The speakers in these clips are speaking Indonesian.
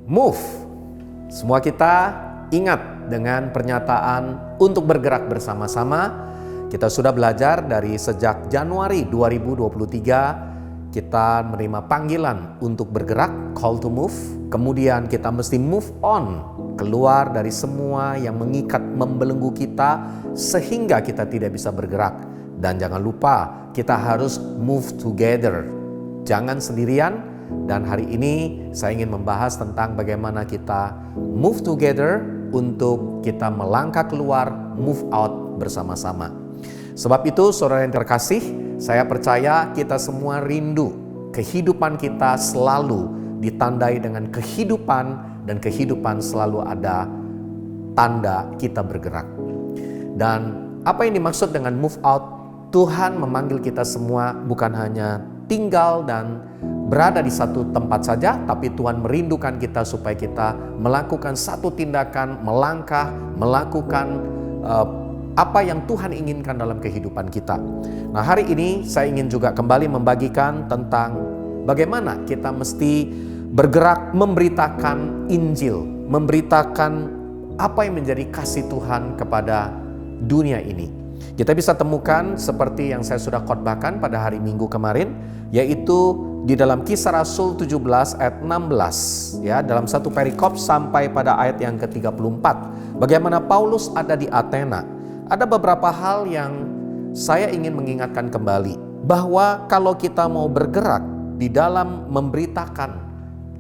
Move. Semua kita ingat dengan pernyataan untuk bergerak bersama-sama. Kita sudah belajar dari sejak Januari 2023, kita menerima panggilan untuk bergerak, call to move. Kemudian kita mesti move on, keluar dari semua yang mengikat, membelenggu kita sehingga kita tidak bisa bergerak. Dan jangan lupa, kita harus move together. Jangan sendirian. Dan hari ini saya ingin membahas tentang bagaimana kita move together untuk kita melangkah keluar, move out bersama-sama. Sebab itu saudara yang terkasih, saya percaya kita semua rindu kehidupan kita selalu ditandai dengan kehidupan, dan kehidupan selalu ada tanda kita bergerak. Dan apa yang dimaksud dengan move out? Tuhan memanggil kita semua bukan hanya tinggal dan berada di satu tempat saja, tapi Tuhan merindukan kita supaya kita melakukan satu tindakan, melangkah, melakukan apa yang Tuhan inginkan dalam kehidupan kita. Nah, hari ini saya ingin juga kembali membagikan tentang bagaimana kita mesti bergerak memberitakan Injil, memberitakan apa yang menjadi kasih Tuhan kepada dunia ini. Kita bisa temukan seperti yang saya sudah khotbahkan pada hari Minggu kemarin, yaitu di dalam Kisah Rasul 17 ayat 16, ya, dalam satu perikop sampai pada ayat yang ke-34. Bagaimana Paulus ada di Athena. Ada beberapa hal yang saya ingin mengingatkan kembali, bahwa kalau kita mau bergerak di dalam memberitakan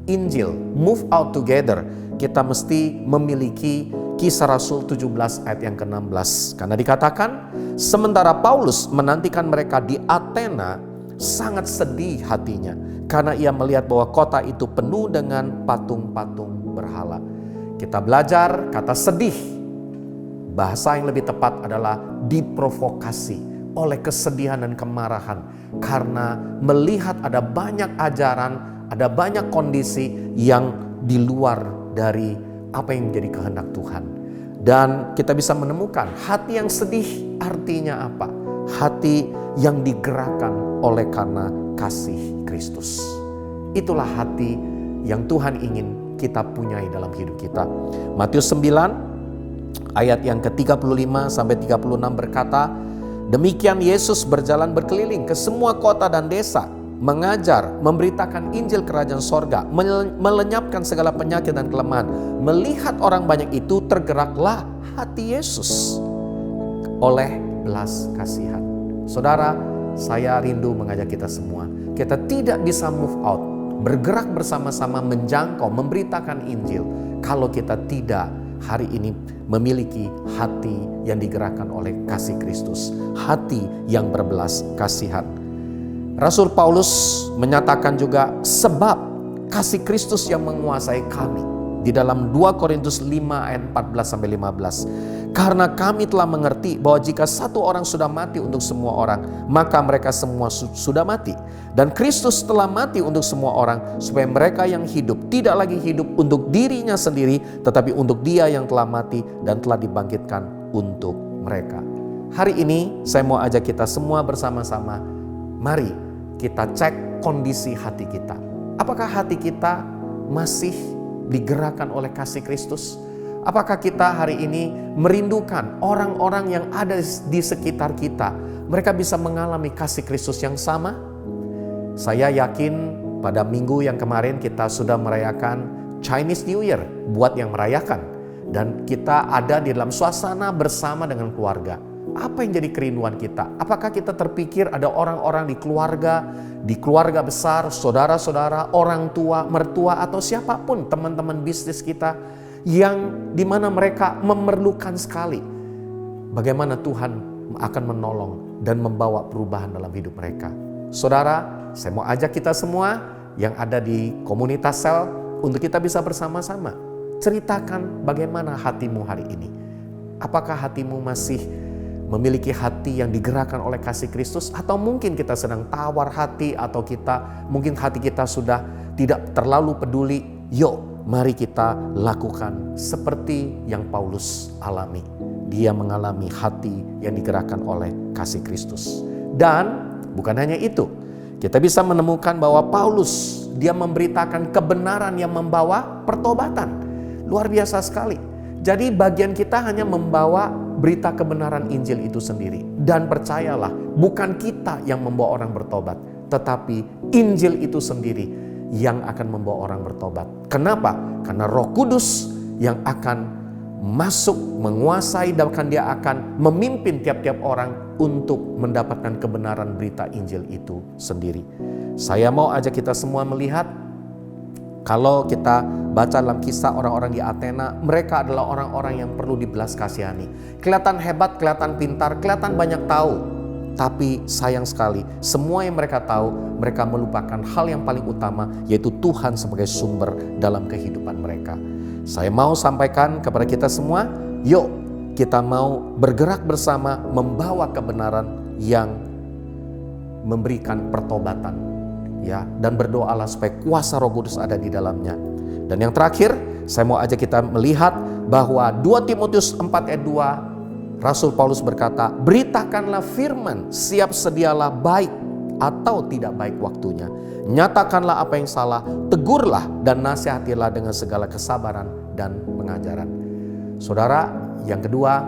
Injil, move out together, kita mesti memiliki Kisah Rasul 17 ayat yang ke-16. Karena dikatakan, sementara Paulus menantikan mereka di Athena, sangat sedih hatinya karena ia melihat bahwa kota itu penuh dengan patung-patung berhala. Kita belajar kata sedih. Bahasa yang lebih tepat adalah diprovokasi oleh kesedihan dan kemarahan karena melihat ada banyak ajaran, ada banyak kondisi yang di luar dari apa yang menjadi kehendak Tuhan. Dan kita bisa menemukan hati yang sedih artinya apa? Hati yang digerakkan oleh karena kasih Kristus. Itulah hati yang Tuhan ingin kita punyai dalam hidup kita. Matius 9 ayat yang ke-35 sampai 36 berkata, demikian Yesus berjalan berkeliling ke semua kota dan desa, mengajar, memberitakan Injil kerajaan sorga, melenyapkan segala penyakit dan kelemahan. Melihat orang banyak itu, tergeraklah hati Yesus oleh belas kasihan. Saudara, saya rindu mengajak kita semua. Kita tidak bisa move out, bergerak bersama-sama menjangkau, memberitakan Injil, kalau kita tidak hari ini memiliki hati yang digerakkan oleh kasih Kristus, hati yang berbelas kasihan. Rasul Paulus menyatakan juga, sebab kasih Kristus yang menguasai kami. Di dalam 2 Korintus 5 ayat 14-15. Karena kami telah mengerti bahwa jika satu orang sudah mati untuk semua orang, maka mereka semua sudah mati. Dan Kristus telah mati untuk semua orang, supaya mereka yang hidup tidak lagi hidup untuk dirinya sendiri, tetapi untuk Dia yang telah mati dan telah dibangkitkan untuk mereka. Hari ini saya mau ajak kita semua bersama-sama, mari kita cek kondisi hati kita. Apakah hati kita masih digerakkan oleh kasih Kristus? Apakah kita hari ini merindukan orang-orang yang ada di sekitar kita, mereka bisa mengalami kasih Kristus yang sama? Saya yakin pada minggu yang kemarin kita sudah merayakan Chinese New Year buat yang merayakan. Dan kita ada di dalam suasana bersama dengan keluarga. Apa yang jadi kerinduan kita? Apakah kita terpikir ada orang-orang di keluarga besar, saudara-saudara, orang tua, mertua, atau siapapun teman-teman bisnis kita yang dimana mereka memerlukan sekali bagaimana Tuhan akan menolong dan membawa perubahan dalam hidup mereka. Saudara, saya mau ajak kita semua yang ada di komunitas sel untuk kita bisa bersama-sama ceritakan bagaimana hatimu hari ini. Apakah hatimu masih memiliki hati yang digerakkan oleh kasih Kristus, atau mungkin kita sedang tawar hati, atau mungkin hati kita sudah tidak terlalu peduli. Yuk, mari kita lakukan seperti yang Paulus alami. Dia mengalami hati yang digerakkan oleh kasih Kristus. Dan bukan hanya itu, kita bisa menemukan bahwa Paulus dia memberitakan kebenaran yang membawa pertobatan. Luar biasa sekali. Jadi bagian kita hanya membawa berita kebenaran Injil itu sendiri. Dan percayalah, bukan kita yang membawa orang bertobat, tetapi Injil itu sendiri yang akan membawa orang bertobat. Kenapa? Karena Roh Kudus yang akan masuk, menguasai, dan dia akan memimpin tiap-tiap orang untuk mendapatkan kebenaran berita Injil itu sendiri. Saya mau ajak kita semua melihat, kalau kita baca dalam kisah orang-orang di Athena, mereka adalah orang-orang yang perlu dibelas kasihani. Kelihatan hebat, kelihatan pintar, kelihatan banyak tahu. Tapi sayang sekali, semua yang mereka tahu, mereka melupakan hal yang paling utama, yaitu Tuhan sebagai sumber dalam kehidupan mereka. Saya mau sampaikan kepada kita semua, yuk kita mau bergerak bersama membawa kebenaran yang memberikan pertobatan, ya, dan berdoalah supaya kuasa Roh Kudus ada di dalamnya. Dan yang terakhir, saya mau ajak kita melihat bahwa 2 Timotius 4 ayat 2, Rasul Paulus berkata, beritakanlah firman, siap sedialah baik atau tidak baik waktunya. Nyatakanlah apa yang salah, tegurlah dan nasihatilah dengan segala kesabaran dan pengajaran. Saudara, yang kedua,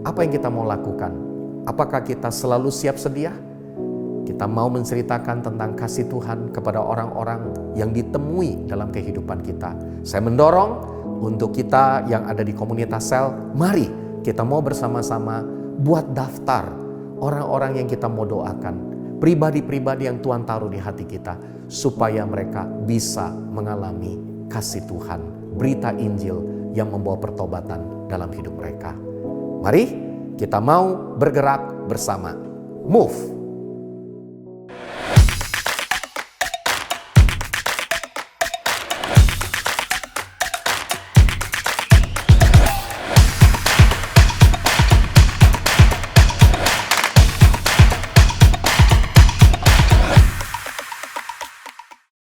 apa yang kita mau lakukan? Apakah kita selalu siap sedia? Kita mau menceritakan tentang kasih Tuhan kepada orang-orang yang ditemui dalam kehidupan kita. Saya mendorong untuk kita yang ada di komunitas sel, mari kita mau bersama-sama buat daftar orang-orang yang kita mau doakan. Pribadi-pribadi yang Tuhan taruh di hati kita, supaya mereka bisa mengalami kasih Tuhan, berita Injil yang membawa pertobatan dalam hidup mereka. Mari kita mau bergerak bersama. Move.